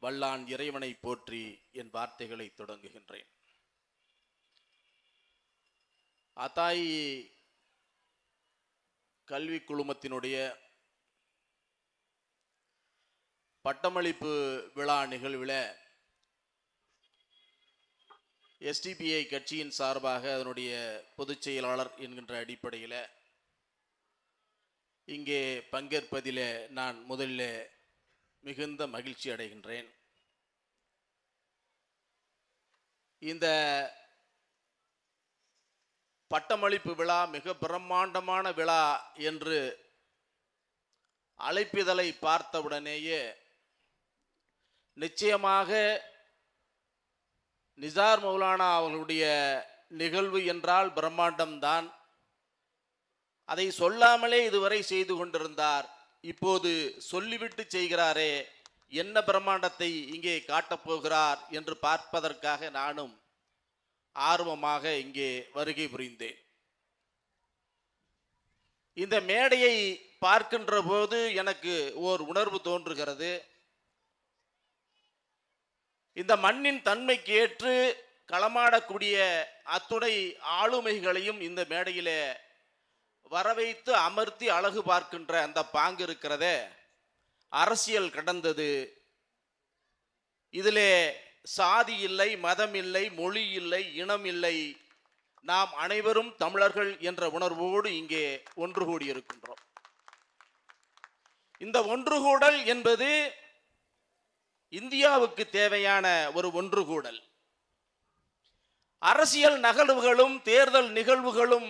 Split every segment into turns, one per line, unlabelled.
வல்லான் இறைவனை போற்றி என் வார்த்தைகளை தொடங்குகின்றேன். அத்தாயி கல்வி குழுமத்தினுடைய பட்டமளிப்பு விழா நிகழ்வில் எஸ்டிபிஐ கட்சியின் சார்பாக அதனுடைய பொதுச் செயலாளர் என்கின்ற அடிப்படையில் இங்கே பங்கேற்பதில் நான் முதலில் மிகுந்த மகிழ்ச்சி அடைகின்றேன். இந்த பட்டமளிப்பு விழா மிக பிரம்மாண்டமான விழா என்று அழைப்பிதழை பார்த்தவுடனேயே நிச்சயமாக நிசார் மௌலானா அவர்களுடைய நிகழ்வு என்றால் பிரம்மாண்டம்தான். அதை சொல்லாமலே இதுவரை செய்து கொண்டிருந்தார். இப்போது சொல்லிவிட்டு செய்கிறாரே, என்ன பிரம்மாண்டத்தை இங்கே காட்டப்போகிறார் என்று பார்ப்பதற்காக நானும் ஆர்வமாக இங்கே வருகை புரிந்தேன். இந்த மேடையை பார்க்கின்ற போது எனக்கு ஓர் உணர்வு தோன்றுகிறது. இந்த மண்ணின் தன்மைக்கு ஏற்று களமாடக்கூடிய அத்துணை ஆளுமைகளையும் இந்த மேடையிலே வரவைத்து அமர்த்தி அழகு பார்க்கின்ற அந்த பாங்கு இருக்கிறதே, அரசியல் கடந்தது. இதிலே சாதி இல்லை, மதம் இல்லை, மொழி இல்லை, இனம் இல்லை, நாம் அனைவரும் தமிழர்கள் என்ற உணர்வோடு இங்கே ஒன்று கூடியிருக்கின்றோம். இந்த ஒன்றுகூடல் என்பது இந்தியாவுக்கு தேவையான ஒரு ஒன்றுகூடல். அரசியல் நகர்வுகளும் தேர்தல் நிகழ்வுகளும்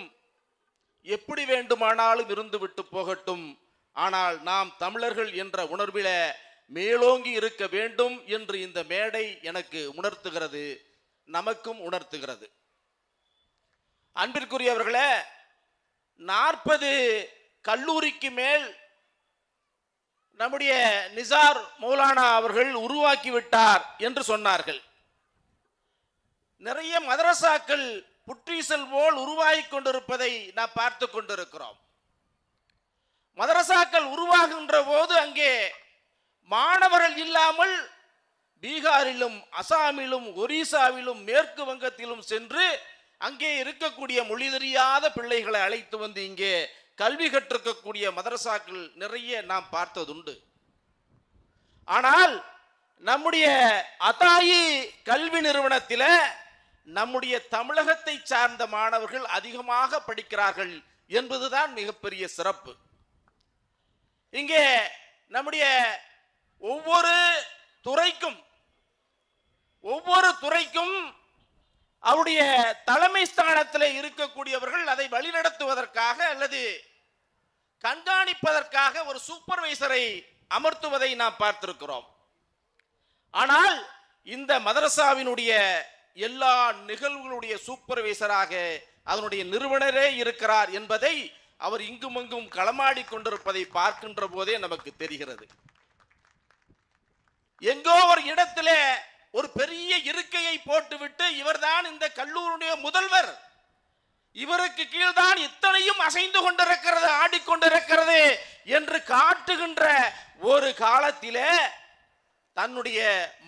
எப்படி வேண்டுமானாலும் இருந்துவிட்டு போகட்டும், ஆனால் நாம் தமிழர்கள் என்ற உணர்வில மேலோங்கி இருக்க வேண்டும் என்று இந்த மேடை எனக்கு உணர்த்துகிறது, நமக்கும் உணர்த்துகிறது. அன்பிற்குரியவர்களே, 40 கல்லூரிக்கு மேல் நம்முடைய நிசார் மௌலானா அவர்கள் உருவாக்கிவிட்டார் என்று சொன்னார்கள். நிறைய மதரசாக்கள் புற்றீசல் போல் உருவாகி கொண்டிருப்பதை நாம் பார்த்து கொண்டிருக்கிறோம். மதரசாக்கள் உருவாகின்ற போது அங்கே மாணவர்கள் இல்லாமல் பீகாரிலும், அசாமிலும், ஒரிசாவிலும், மேற்கு வங்கத்திலும் சென்று அங்கே இருக்கக்கூடிய மொழி தெரியாத பிள்ளைகளை அழைத்து வந்து இங்கே கல்வி கற்றிருக்கக்கூடிய மதரசாக்கள் நிறைய நாம் பார்த்ததுண்டு. ஆனால் நம்முடைய அத்தாயி கல்வி நிறுவனத்தில் நம்முடைய தமிழகத்தை சார்ந்த மாணவர்கள் அதிகமாக படிக்கிறார்கள் என்பதுதான் மிகப்பெரிய சிறப்பு. இங்கே நம்முடைய ஒவ்வொரு துறைக்கும் அவருடைய தலைமை ஸ்தானத்தில் இருக்கக்கூடியவர்கள் அதை வழிநடத்துவதற்காக அல்லது கண்காணிப்பதற்காக ஒரு சூப்பர்வைசரை அமர்த்துவதை நாம் பார்த்திருக்கிறோம். ஆனால் இந்த மதரசாவினுடைய எல்லா நிகழ்வுகளுடைய சூப்பர்வைசராக அதனுடைய நிறுவனரே இருக்கிறார் என்பதை அவர் இங்குமங்கும் களமாடி கொண்டிருப்பதை பார்க்கின்ற போதே நமக்கு தெரிகிறது. எங்கோ ஒரு இடத்திலே ஒரு பெரிய இருக்கையை போட்டுவிட்டு இவர்தான் இந்த கல்லூரியுடைய முதல்வர், இவருக்கு கீழ்தான் இத்தனையும் அசைந்து கொண்டிருக்கிறது, ஆடிக்கொண்டிருக்கிறது என்று காட்டுகின்ற ஒரு காலத்திலே தன்னுடைய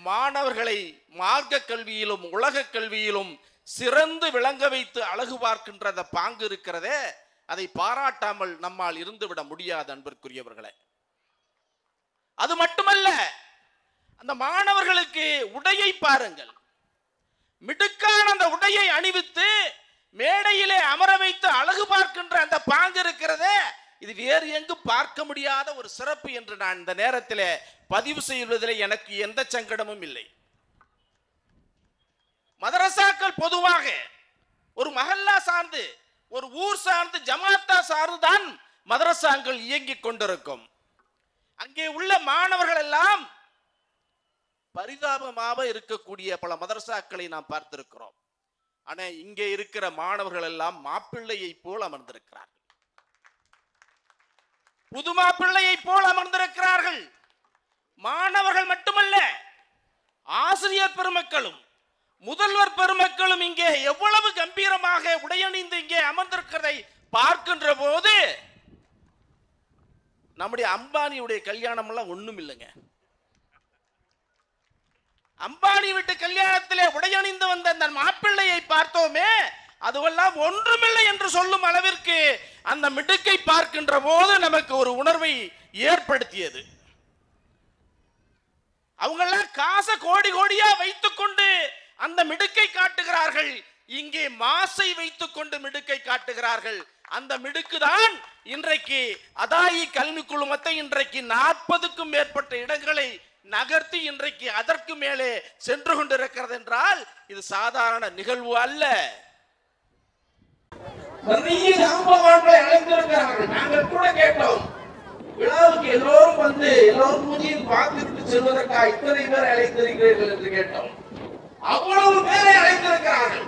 மாணவர்களை மார்க்க கல்வியிலும் உலக கல்வியிலும் சிறந்து விளங்க வைத்து அழகு பார்க்கின்ற அந்த பாங்கு இருக்கிறதே, அதை பாராட்டாமல் நம்மால் இருந்துவிட முடியாது. அன்பிற்குரியவர்களே, அது மட்டுமல்ல, அந்த மாணவர்களுக்கு உடையை பாருங்கள். மிடுக்கான அந்த உடையை அணிவித்து மேடையிலே அமர வைத்து அழகு பார்க்கின்ற அந்த பாங்கு இருக்கிறதே, இது வேறு எங்கு பார்க்க முடியாத ஒரு சிறப்பு என்று நான் இந்த நேரத்தில் பதிவு செய்வதில் எனக்கு எந்த சங்கடமும் இல்லை. மதரசாக்கள் பொதுவாக ஒரு மஹல்லா சார்ந்து, ஒரு ஊர் சார்ந்து, ஜமாத்தா சார்ந்துதான் மதரசாக்கள் இயங்கிக் கொண்டிருக்கும். அங்கே உள்ள மாணவர்கள் எல்லாம் பரிதாபமாக இருக்கக்கூடிய பல மதரசாக்களை நாம் பார்த்திருக்கிறோம். ஆனா இங்கே இருக்கிற மாணவர்கள் எல்லாம் மாப்பிள்ளையை போல் அமர்ந்திருக்கிறார்கள், புது மாப்பிள்ளையை போல் அமர்ந்திருக்கிறார்கள். மாணவர்கள் மட்டுமல்ல, ஆசிரியர் பெருமக்களும் முதல்வர் பெருமக்களும் இங்கே எவ்வளவு கம்பீரமாக உடையணிந்து இங்கே அமர்ந்திருக்கிறதை பார்க்கின்ற போது நம்முடைய அம்பானியுடைய கல்யாணம் எல்லாம் ஒண்ணும் இல்லைங்க. அம்பானி வீட்டு கல்யாணத்திலே உடையணிந்து வந்த அந்த மாப்பிள்ளையை பார்த்தோமே, அதுவெல்லாம் ஒன்றுமில்லை என்று சொல்லும் அளவிற்கு அந்த மிடுக்கை பார்க்கின்ற போது நமக்கு ஒரு உணர்வை ஏற்படுத்தியது. அவங்கெல்லாம் காசை கோடி கோடியா வைத்துக் கொண்டு அந்த மிடுக்கை காட்டுகிறார்கள். இங்கே மாசை வைத்துக் கொண்டு மிடுக்கை காட்டுகிறார்கள். அந்த மிடுக்குதான் இன்றைக்கு அதாயி கல்வி குழுமத்தை இன்றைக்கு 40க்கும் மேற்பட்ட இடங்களை நகர்த்தி இன்றைக்கு அதற்கு மேலே சென்று கொண்டிருக்கிறது என்றால் இது சாதாரண நிகழ்வு அல்ல. நிறைய ஜாம்பவான்களை அழைத்திருக்கிறார்கள். நாங்கள் கூட கேட்டோம், விழாவுக்கு எல்லோரும் வந்து எல்லோரும் பூஜையும் பார்த்துவிட்டு செல்வதற்காக இத்தனை பேர் அழைத்திருக்கிறீர்கள் என்று கேட்டோம். அவ்வளவு பேரை அழைத்திருக்கிறார்கள்.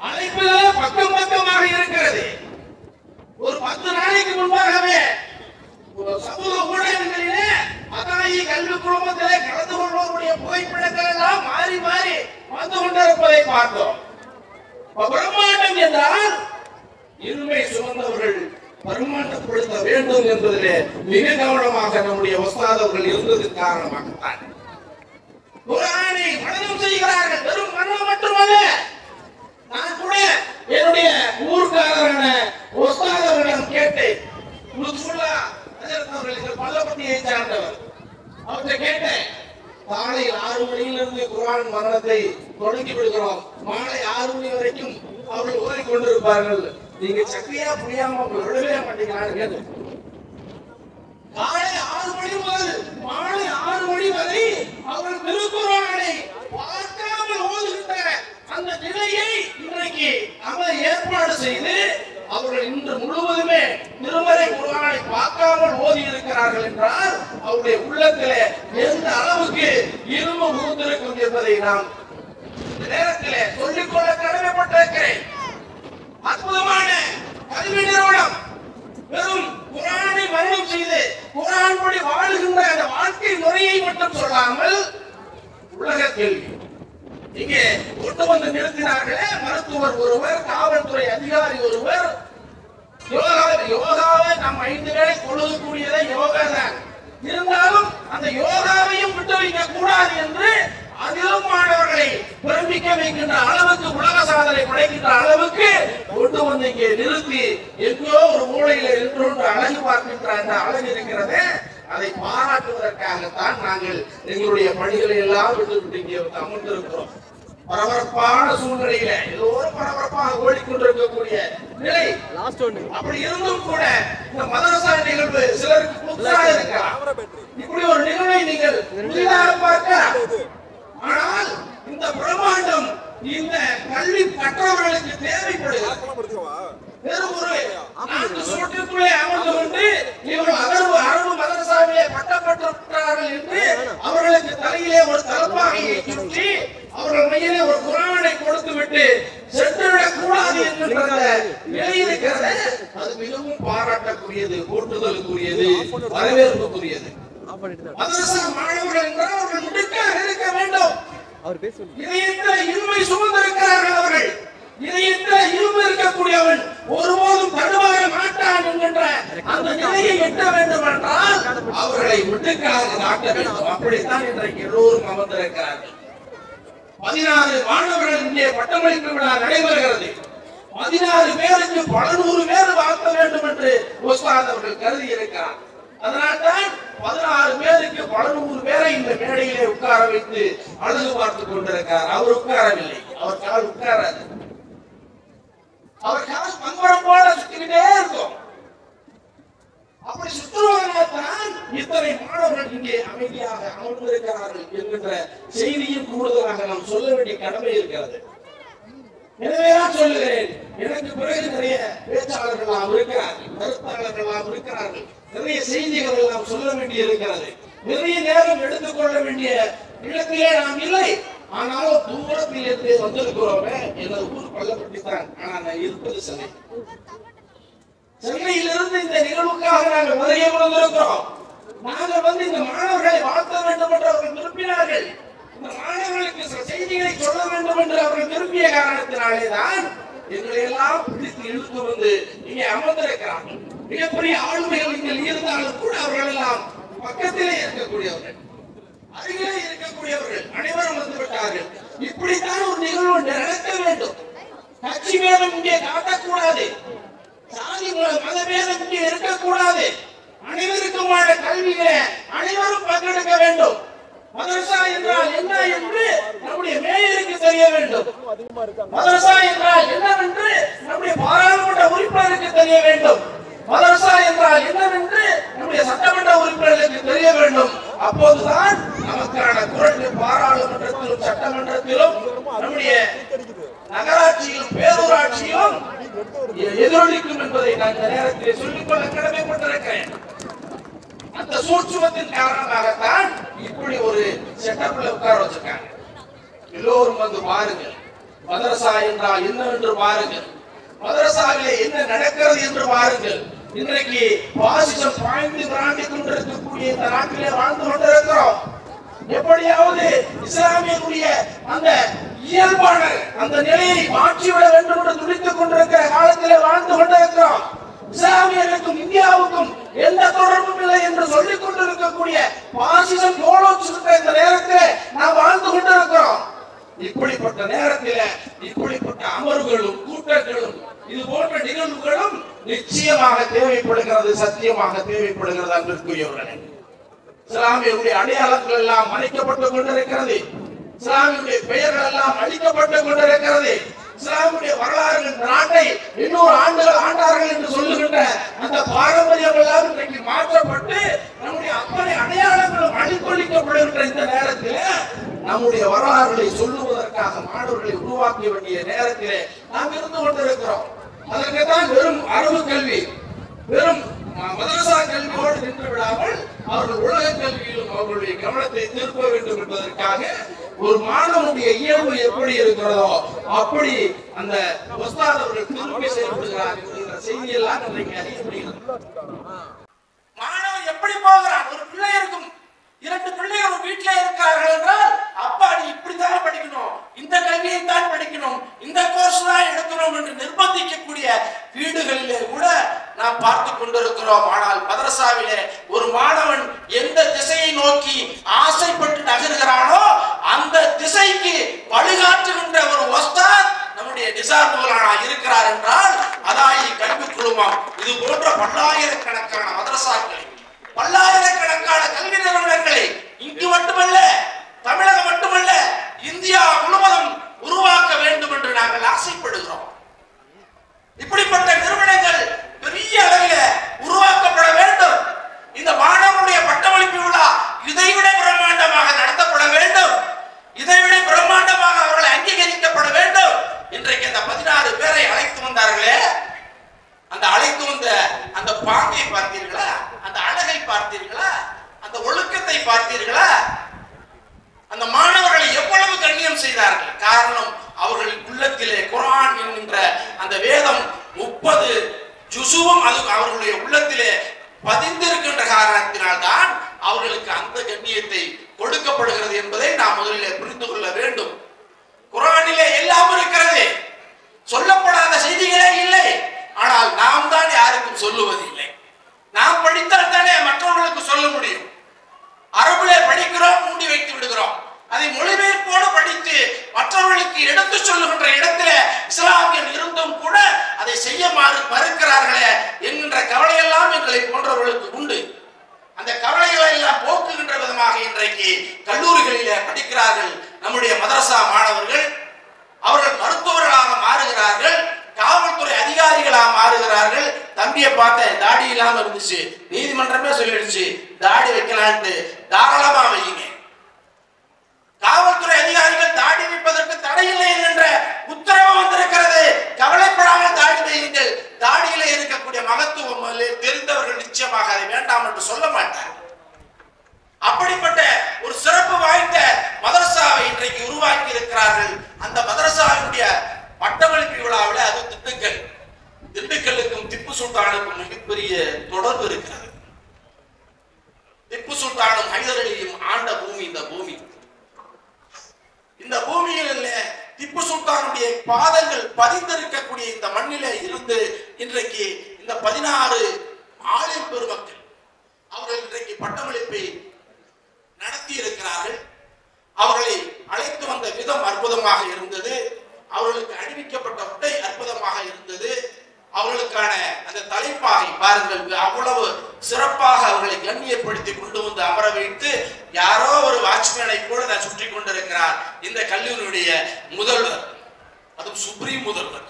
அழைப்பிலே பக்கம் பக்கமாக இருக்கிறது. ஒரு 10 நாளைக்கு முன்பாகவே சமூக ஊடகங்களிலே அதாயி கல்வி குழுமத்திலே கலந்து கொள்வோருடைய புகைப்படங்கள் எல்லாம் மாறி மாறி வந்து கொண்டிருப்பதை பார்த்தோம். பிரம்மாண்டம் என்றால் இருமை சுமந்தவர்கள் பிரம்மாண்டப்படுத்த வேண்டும் என்பதிலே மிக கவனமாக நம்முடைய உஸ்தாத் அவர்கள் இருந்தது காரணமாகத்தான் குர்ஆனை மனனம் செய்கிறார்கள். வெறும் மனனம் மட்டுமல்ல, நான் கூட என்னுடைய ஊர்க்காரரான உஸ்தாத் அவர்களிடம் கேட்டேன். லுத்ஃபுல்லா ஹஜரத் அவர்கள் பல்லப்பட்டியை சார்ந்தவர். அவர்கிட்ட கேட்டேன், காலையில் 6 மணியிலிருந்து குர்ஆன் மனனத்தை தொடங்கி விடுகிறோம், மாலை 6 மணி வரைக்கும் அவர்கள் ஓதிக் கொண்டிருப்பார்கள், நீங்க சக்தியா புரியாம விடவே மாட்டீங்களான்னு கேட்டேன். காலை 6 மணி முதல் மாலை 6 மணி வரை அவர்கள் திருக்குர்ஆனை பார்க்காமல் ஓதுகின்ற அந்த நிலையை இன்றைக்கு அவர் ஏற்பாடு செய்து அவர்கள் இன்று முழுவதுமே திருமறை குர்ஆனை பார்க்காமல் ஓதி இருக்கிறார்கள் என்றால் அவருடைய உள்ளத்திலே எந்த அளவுக்கு இரும்பு புகுந்திருக்கும் என்பதை நாம் இந்த நேரத்திலே சொல்லிக்கொள்ள கடமைப்பட்டிருக்கிறேன். அற்புதமான கல்வி நிறுவனம் வெறும் குர்ஆனை மரணம் செய்து குர்ஆன் படி வாழுகின்ற அந்த வாழ்க்கை முறையை மட்டும் சொல்லாமல் உலக கேள்வி இங்கே கொண்டு வந்து நிறுத்தினார்களே, மருத்துவர் ஒருவர், காவல்துறை அதிகாரி ஒருவர், யோகாவை நாம் 5 வேளை கொள்ளக்கூடியதை யோகா தான், இருந்தாலும் அந்த யோகாவையும் விட்டு வைக்க கூடாது என்று அதிலும் மாணவர்களை பிரமிக்க வைக்கின்ற அளவுக்கு, உலக சாதனை படைக்கின்ற அளவுக்கு கொண்டு வந்து இங்கே நிறுத்தி எங்கோ ஒரு மூலையில நின்று அழகு பார்க்கின்ற அந்த அழகு இருக்கிறது. அதை பாராட்டுவதற்காகத்தான் நாங்கள் எங்களுடைய பணிகளை எல்லாம் விட்டுவிட்டு இங்கே அமர்ந்திருக்கிறோம். பரபரப்பான சூழ்நிலையில எல்லோரும் பரபரப்பாக ஓடிக்கொண்டிருக்கக்கூடிய நிலை. அப்படி இருந்தும் கூட இந்த மதரசா நிகழ்வு சிலருக்கு புதுசாக இருக்கலாம். இப்படி ஒரு நிகழ்வை நீங்கள் புதிதாக பார்க்கலாம். ஆனால் இந்த பிரம்மாண்டம் இந்த கல்வி கற்றவர்களுக்கு தேவைப்படுகிறது. வெறும் ஒரு 4 சுவற்றுக்குள்ளே அமர்ந்து கொண்டு இவர்கள் அரபு மதரசாவிலே பட்டம் பெற்றிருக்கிறார்கள் என்று அவர்களுக்கு தலையிலே ஒரு தலப்பாகையை சுற்றி அவர்கள் மையிலே ஒரு குர்ஆனை கொடுத்து விட்டு சென்றுவிடக் கூடாது என்கின்ற நிலை இருக்கிறது. அது மிகவும் பாராட்டக்கூடியது, போற்றுதலுக்குரியது, வரவேற்புக்குரியது. மதரசா மாணவர்கள் என்றால் அவர்கள் மிடுக்காக இருக்க வேண்டும். இதயத்தில் இருமை சுமந்திருக்கிறார்கள். அவர்கள் இதயத்தில் இருமை இருக்கக்கூடியவன் ஒருபோதும் தடுமாற மாட்டான் என்கின்ற அந்த நிலையை எட்ட வேண்டும் என்றால் அவர்களை மிடுக்காக காட்ட வேண்டும். அப்படித்தான் இன்றைக்கு எல்லோரும் அமர்ந்திருக்கிறார்கள். 16 மாணவர்கள் இங்கே பட்டமளிப்பு விழா நடைபெறுகிறது. 16 பேருக்கு பல 100 பேர் வாழ்த்த வேண்டும் என்று உஸ்தாத் அவர்கள் கருதி இருக்கிறார். அதனால்தான் 16 பேருக்கு பல 100 பேரை இந்த மேடையிலே உட்கார வைத்து அழகு பார்த்துக் கொண்டிருக்கிறார். அவர் உட்காரவில்லை, அவர் கால் உட்காராது, அவர் கால் பம்பரம் போல சுத்திக்கிட்டே இருக்கும். அப்படி சுற்றுவதனால்தான் இத்தனை மாணவர்கள் இங்கே அமைதியாக அமர்ந்திருக்கிறார்கள் என்கின்ற செய்தியும் கூடுதலாக நாம் சொல்ல வேண்டிய கடமை இருக்கிறது. எனவே நான் சொல்லுகிறேன், எனக்கு பிறகு நிறைய பேச்சாளர்கள் எல்லாம் இருக்கிறார்கள், கருத்தாளர்கள் எல்லாம் இருக்கிறார்கள், நிறைய செய்திகள் எல்லாம் சொல்ல வேண்டி இருக்கிறது. நிறைய நேரம் எடுத்துக்கொள்ள வேண்டிய இடத்திலே நாம் இல்லை. ஆனாலும் தூரத்தில் இருந்து வந்திருக்கிறோமே, எனது ஊர் பள்ளப்பட்டி தான், ஆனால் நான் இருப்பது சென்னை. சென்னையிலிருந்து இந்த நிகழ்வுக்காக நாங்கள் வருகை வந்திருக்கிறோம். நாங்கள் வந்து இந்த மாணவர்களை வாழ்த்த வேண்டும் என்று அவர்கள் விரும்பினார்கள். இந்த மாணவர்களுக்கு சில செய்திகளை சொல்ல வேண்டும் என்று அவர்கள் விரும்பிய காரணத்தினாலேதான் எங்களை எல்லாம் பிடித்து இழுத்து வந்து இங்கே அமர்ந்திருக்கிறார்கள். மிகப்பெரிய ஆளுமைகள் இங்கே இருந்தாலும் கூட அவர்கள் எல்லாம் பக்கத்திலே இருக்கக்கூடியவர்கள், அருகிலே இருக்கக்கூடியவர்கள் அனைவரும் வந்து மாட்டார்கள். இப்படித்தான் ஒரு நிகழ்வு நடக்க வேண்டும். கட்சி பேதம் இங்கே காட்டக்கூடாது, சாதி மதபேதம் இங்கே இருக்கக்கூடாது. அனைவருக்குமான கல்வியில அனைவரும் பங்கெடுக்க வேண்டும். மதரசா என்றால் என்ன என்று நம்முடைய மேயருக்கு தெரிய வேண்டும். மதரசா என்றால் என்னவென்று நம்முடைய பாராளுமன்ற உறுப்பினருக்கு தெரிய வேண்டும். மதரசா என்றால் என்னவென்று நம்முடைய சட்டமன்ற உறுப்பினர்களுக்கு தெரிய வேண்டும். அப்போதுதான் நமக்கான குரல் பாராளுமன்றத்திலும் சட்டமன்றத்திலும் நம்முடைய நகராட்சியிலும் பேரூராட்சியிலும் எதிரொலிக்கும் என்பதை நான் இந்த நேரத்தில் சொல்லிக்கொள்ள கடமைப்பட்டிருக்கிறேன். அந்த சூட்சுமத்தின் காரணமாகத்தான் இப்படி ஒரு செட்டப்ல உட்கார வச்சிருக்காங்க. எல்லோரும் வந்து பாருங்கள், மதரசா என்றால் என்னவென்று பாருங்கள், மதரசாவிலே என்ன நடக்கிறது என்று பாருங்கள். இன்றைக்கு பாசிசம் பாய்ந்து விராண்டி கொண்டிருக்கக்கூடிய இந்த நாட்டிலே வாழ்ந்து கொண்டிருக்கிறோம். எப்படியாவது இஸ்லாமியனுடைய அந்த இயல்பான அந்த நிலையை மாற்றிவிட வேண்டும் என்று துடித்துக் கொண்டிருக்கிற காலத்திலே வாழ்ந்து கொண்டிருக்கிறோம். இஸ்லாமியர்களுக்கும் இந்தியாவுக்கும் எந்த தொடர்பும் இல்லை என்று சொல்லிக் கொண்டிருக்கக்கூடிய பாசிசம் கோலோச்சிருக்கிற இந்த நேரத்தில் நாம் வாழ்ந்து கொண்டிருக்கிறோம். இப்படிப்பட்ட நேரத்தில் இப்படிப்பட்ட அமர்வுகளும் கூட்டங்களும் இது போன்ற நிகழ்வுகளும் நிச்சயமாக தேவைப்படுகிறது, சத்தியமாக தேவைப்படுகிறது. அன்பிற்குரியவர்களே, இஸ்லாமியருடைய அடையாளங்கள் எல்லாம் மறைக்கப்பட்டுக் கொண்டிருக்கிறது. இஸ்லாமியுடைய பெயர்கள் எல்லாம் அழிக்கப்பட்டுக் கொண்டிருக்கிறது. இஸ்லாமுடைய வரலாறு நாட்டை 800 ஆண்டுகள் ஆண்டார்கள் என்று சொல்லுகின்ற அந்த பாரம்பரியம் எல்லாம் இன்றைக்கு மாற்றப்பட்டு நம்முடைய அத்தனை அடையாளங்களும் அழித்தொழிக்கப்படுகின்ற இந்த நேரத்தில் நம்முடைய வரலாறுகளை சொல்லுவதற்காக மாணவர்களை உருவாக்க வேண்டிய நேரத்திலே நாம் இருந்து கொண்டிருக்கிறோம். அதற்கு தான் வெறும் அறிவு கல்வி, வெறும் மதரசா கல்வியோடு நின்று விடாமல் அவர்கள் உலக கல்வியிலும் அவர்களுடைய கவனத்தை திருப்ப வேண்டும் என்பதற்காக ஒரு மாணவனுடைய இயல்பு எப்படி இருக்கிறதோ அப்படி அந்த உஸ்தாத் அவர்கள் திருப்பி செயல்படுகிறார் என்கிற செய்தியெல்லாம் இன்றைக்கு அறியப்படுகிறது. மாணவன் எப்படி போகிறான்? ஒரு பிள்ளை இருக்கும், 2 பிள்ளைகள் ஒரு வீட்டில இருக்கிறார்கள் என்றால், அப்பா நீ இப்படித்தான் படிக்கணும், இந்த கல்வியை தான் படிக்கணும், இந்த கோர்ஸ் தான் எடுக்கணும் என்று நிர்பந்திக்கக்கூடிய வீடுகளிலே கூட நாம் பார்த்து கொண்டிருக்கிறோம். ஆனால் மதரசாவிலே ஒரு மாணவன் எந்த திசையை நோக்கி ஆசைப்பட்டு நகர்கிறானோ அந்த திசைக்கு வழிகாட்டுகின்ற ஒரு உஸ்தாத் நம்முடைய நிசார் மௌலானா இருக்கிறார் என்றால் அதாயி கல்வி குழுமம் இது போன்ற பல்லாயிரக்கணக்கான மதரசாக்களை, பல்லாயிரக்கணக்கான கல்வி நிறுவனங்களை இங்கு மட்டுமல்ல, தமிழகம் மட்டுமல்ல, இந்தியா முழுவதும் உருவாக்க வேண்டும் என்று நாங்கள் ஆசைப்படுகிறோம். இப்படிப்பட்ட நிறுவனங்கள் பெரிய அளவில் உருவாக்கப்பட வேண்டும். இந்த மாணவனுடைய பட்டமளிப்பு விழா இதைவிட பிரம்மாண்டமாக நடத்தப்பட வேண்டும். இதைவிட பிரம்மாண்டமாக அவர்களை அங்கீகரிக்கப்பட வேண்டும். இன்றைக்கு அந்த 16 பேரை அழைத்து வந்தார்களே, அந்த அழைத்து வந்த அந்த பாங்கை பார்த்தீர்களா? அந்த அழகை பார்த்தீர்களா? அந்த ஒழுக்கத்தை பார்த்தீர்களா? அந்த மாணவர்களை எவ்வளவு கண்ணியம் செய்தார்கள். காரணம், அவர்கள் உள்ளத்திலே குர்ஆன் என்கின்ற அந்த வேதம் 30 ஜுசுவும் அது அவர்களுடைய உள்ளத்திலே பதிந்திருக்கின்ற காரணத்தினால் தான் அவர்களுக்கு அந்த கண்ணியத்தை கொடுக்கப்படுகிறது என்பதை நாம் முதலில் புரிந்து கொள்ள வேண்டும். குர்ஆனிலே எல்லாம் இருக்கிறது, சொல்லப்படாத செய்திகளே இல்லை. ஆனால் நாம் தான் யாருக்கும் சொல்லுவதில்லை. நாம் படித்தால் தானே மற்றவர்களுக்கு சொல்ல முடியும். அரபிலே படிக்கிறோம், மூடி வைத்து விடுகிறோம். அதை மொழிபெயர்ப்போடு படித்து மற்றவர்களுக்கு எடுத்து சொல்லுகின்ற இடத்துல இஸ்லாமியன் இருந்தும் கூட அதை செய்ய மறுக்கிறார்களே என்கின்ற கவலையெல்லாம் எங்களை போன்றவர்களுக்கு உண்டு. அந்த கவலைகளை எல்லாம் போக்குகின்ற விதமாக இன்றைக்கு கல்லூரிகளிலே படிக்கிறார்கள் நம்முடைய மதரசா மாணவர்கள். அவர்கள் மருத்துவர்களாக மாறுகிறார்கள், காவல்துறை அதிகாரிகளாக மாறுகிறார்கள். தம்பியை பார்த்த தாடி இல்லாம இருந்துச்சு, நீதிமன்றமே சொல்லிடுச்சு தாடி வைக்கலான்ட்டு, தாராளமா வைங்க. காவல்துறை அதிகாரிகள் தாடி வைப்பதற்கு தடையில்லை என்ற உத்தரவு வந்திருக்கிறது. கவலைப்படாமல் தாடி வையுங்கள். தாடியில இருக்கக்கூடிய மகத்துவம் தெரிந்தவர்கள் நிச்சயமாக அதை வேண்டாம் என்று சொல்ல மாட்டார். அப்படிப்பட்ட ஒரு சிறப்பு வாய்ந்த மதரசாவை இன்றைக்கு உருவாக்கி இருக்கிறார்கள். அந்த மதரசாவினுடைய பட்டமளிப்பு விழாவில் அது திண்டுக்கல்லுக்கும் திப்பு சுல்தானுக்கும் மிகப்பெரிய தொடர்பு இருக்கிறது. திப்பு சுல்தானும் ஹைதர் அலியும் ஆண்ட பூமி இந்த பூமி. இந்த பூமியில் திப்பு சுல்தானுடைய பாதங்கள் பதிந்திருக்கக்கூடிய இந்த மண்ணிலே இருந்து இன்றைக்கு இந்த 16 ஆலிம் பெருமக்கள் அவர்கள் இன்றைக்கு பட்டமளிப்பை நடத்தி இருக்கிறார்கள். அவர்களை அழைத்து வந்த அற்புதமாக இருந்தது. அவர்களுக்கு அணிவிக்கப்பட்ட உடை அற்புதமாக இருந்தது. அவர்களுக்கான அந்த தலைப்பாகை பாருங்கள், அவ்வளவு சிறப்பாக அவர்களை கண்ணியப்படுத்தி கொண்டு வந்து அமர வைத்து, யாரோ ஒரு வாட்ச்மேனை போல நான் சுற்றி கொண்டிருக்கிறார் இந்த கல்லூரியுடைய முதல்வர், அதுவும் சுப்ரீம் முதல்வர்.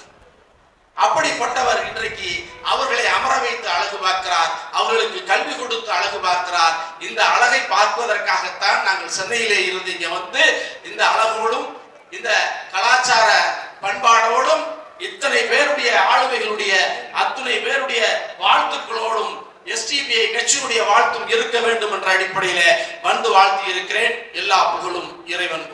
அப்படிப்பட்டவர் இன்றைக்கு அவர்களை அமர வைத்து அழகு பார்க்கிறார், அவர்களுக்கு கல்வி கொடுத்து அழகு பார்க்கிறார். இந்த அழகை பார்ப்பதற்காகத்தான் நாங்கள் சென்னையிலே இருந்து இங்க வந்து இந்த அழகோடும் இந்த கலாச்சார பண்பாடோடும் இத்தனை பேருடைய ஆளுமைகளுடைய அத்துணை பேருடைய வாழ்த்துக்களோடும் எஸ்டிபிஐ கட்சியினுடைய வாழ்த்தும் இருக்க வேண்டும் என்ற அடிப்படையிலே வந்து வாழ்த்தி இருக்கிறேன். எல்லா புகழும் இறைவன்.